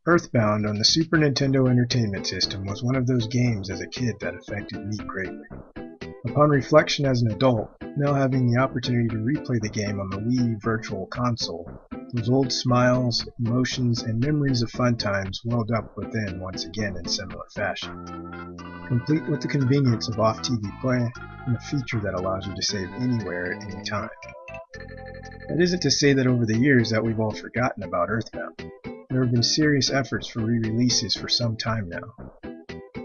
Earthbound on the Super Nintendo Entertainment System was one of those games as a kid that affected me greatly. Upon reflection as an adult, now having the opportunity to replay the game on the Wii U Virtual Console, those old smiles, emotions, and memories of fun times welled up within once again in similar fashion. Complete with the convenience of off-TV play and a feature that allows you to save anywhere at any time. That isn't to say that over the years that we've all forgotten about Earthbound. There have been serious efforts for re-releases for some time now.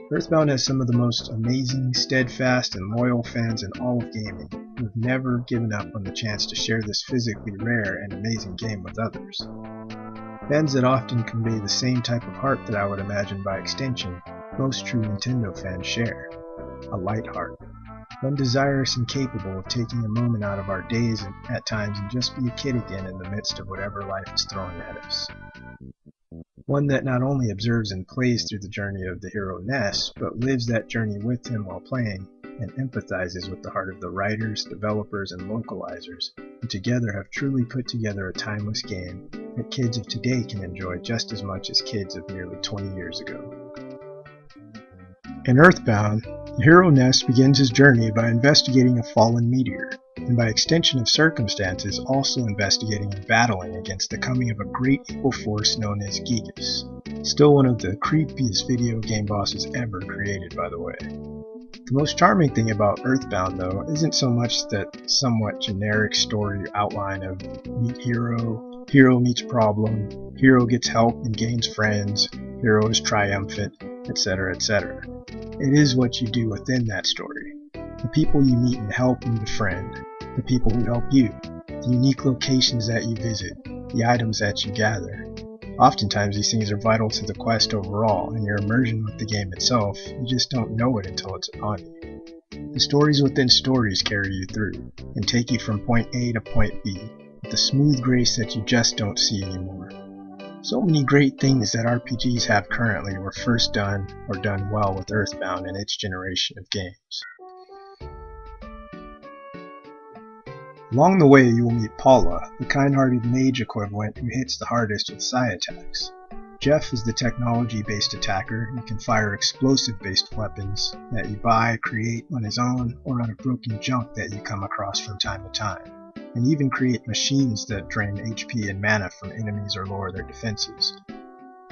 Earthbound has some of the most amazing, steadfast, and loyal fans in all of gaming who have never given up on the chance to share this physically rare and amazing game with others. Fans that often convey the same type of heart that I would imagine by extension most true Nintendo fans share. A light heart. One desirous and capable of taking a moment out of our days at times and just be a kid again in the midst of whatever life is throwing at us. One that not only observes and plays through the journey of the hero Ness, but lives that journey with him while playing and empathizes with the heart of the writers, developers, and localizers, who together have truly put together a timeless game that kids of today can enjoy just as much as kids of nearly 20 years ago. In Earthbound, the hero Ness begins his journey by investigating a fallen meteor, and by extension of circumstances also investigating and battling against the coming of a great evil force known as Gigas. Still one of the creepiest video game bosses ever created, by the way. The most charming thing about Earthbound, though, isn't so much that somewhat generic story outline of meet hero, hero meets problem, hero gets help and gains friends, hero is triumphant, etc., etc. It is what you do within that story. The people you meet and help and befriend, the people who help you, the unique locations that you visit, the items that you gather. Oftentimes these things are vital to the quest overall, and your immersion with the game itself, you just don't know it until it's upon you. The stories within stories carry you through, and take you from point A to point B, with a smooth grace that you just don't see anymore. So many great things that RPGs have currently were first done or done well with Earthbound and its generation of games. Along the way you will meet Paula, the kind-hearted mage equivalent who hits the hardest with psi attacks. Jeff is the technology-based attacker who can fire explosive-based weapons that you buy, create on his own, or out of broken junk that you come across from time to time, and even create machines that drain HP and mana from enemies or lower their defenses.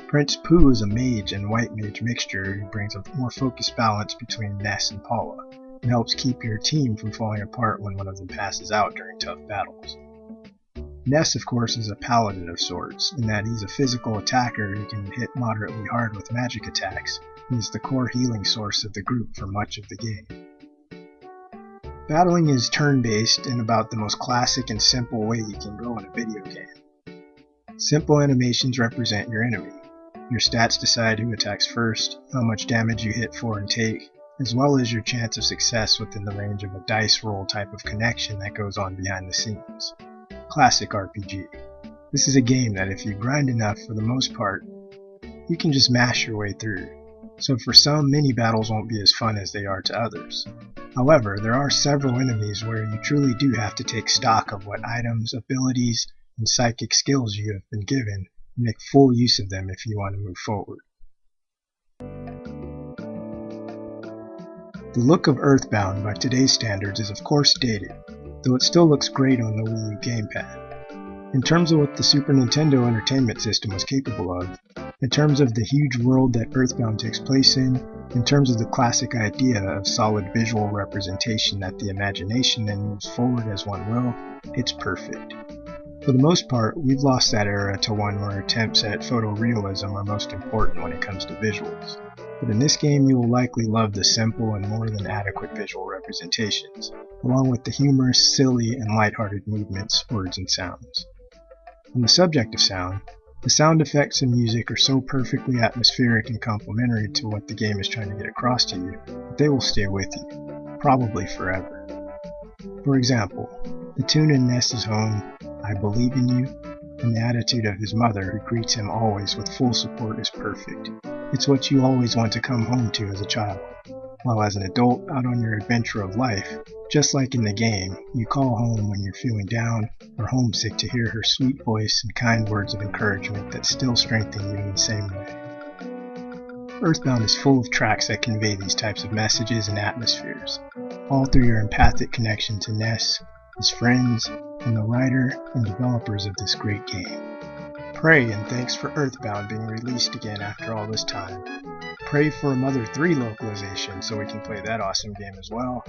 Prince Pooh is a mage and white mage mixture who brings a more focused balance between Ness and Paula, and helps keep your team from falling apart when one of them passes out during tough battles. Ness, of course, is a paladin of sorts, in that he's a physical attacker who can hit moderately hard with magic attacks, and is the core healing source of the group for much of the game. Battling is turn-based and about the most classic and simple way you can go in a video game. Simple animations represent your enemy. Your stats decide who attacks first, how much damage you hit for and take, as well as your chance of success within the range of a dice roll type of connection that goes on behind the scenes. Classic RPG. This is a game that if you grind enough, for the most part, you can just mash your way through. So for some, mini battles won't be as fun as they are to others. However, there are several enemies where you truly do have to take stock of what items, abilities, and psychic skills you have been given, and make full use of them if you want to move forward. The look of Earthbound by today's standards is of course dated, though it still looks great on the Wii U gamepad. In terms of what the Super Nintendo Entertainment System was capable of, in terms of the huge world that Earthbound takes place in terms of the classic idea of solid visual representation that the imagination then moves forward as one will, it's perfect. For the most part, we've lost that era to one where attempts at photorealism are most important when it comes to visuals. But in this game you will likely love the simple and more than adequate visual representations, along with the humorous, silly, and lighthearted movements, words, and sounds. On the subject of sound, the sound effects and music are so perfectly atmospheric and complementary to what the game is trying to get across to you that they will stay with you, probably forever. For example, the tune in Ness's home, I Believe in You, and the attitude of his mother who greets him always with full support is perfect. It's what you always want to come home to as a child. while as an adult out on your adventure of life, just like in the game, you call home when you're feeling down or homesick to hear her sweet voice and kind words of encouragement that still strengthen you in the same way. Earthbound is full of tracks that convey these types of messages and atmospheres, all through your empathic connection to Ness, his friends, and the writer and developers of this great game. Pray and thanks for Earthbound being released again after all this time. Pray for a Mother 3 localization so we can play that awesome game as well.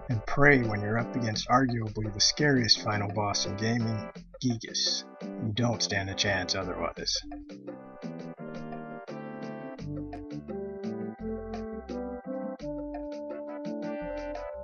And pray when you're up against arguably the scariest final boss in gaming, Gigas. You don't stand a chance otherwise.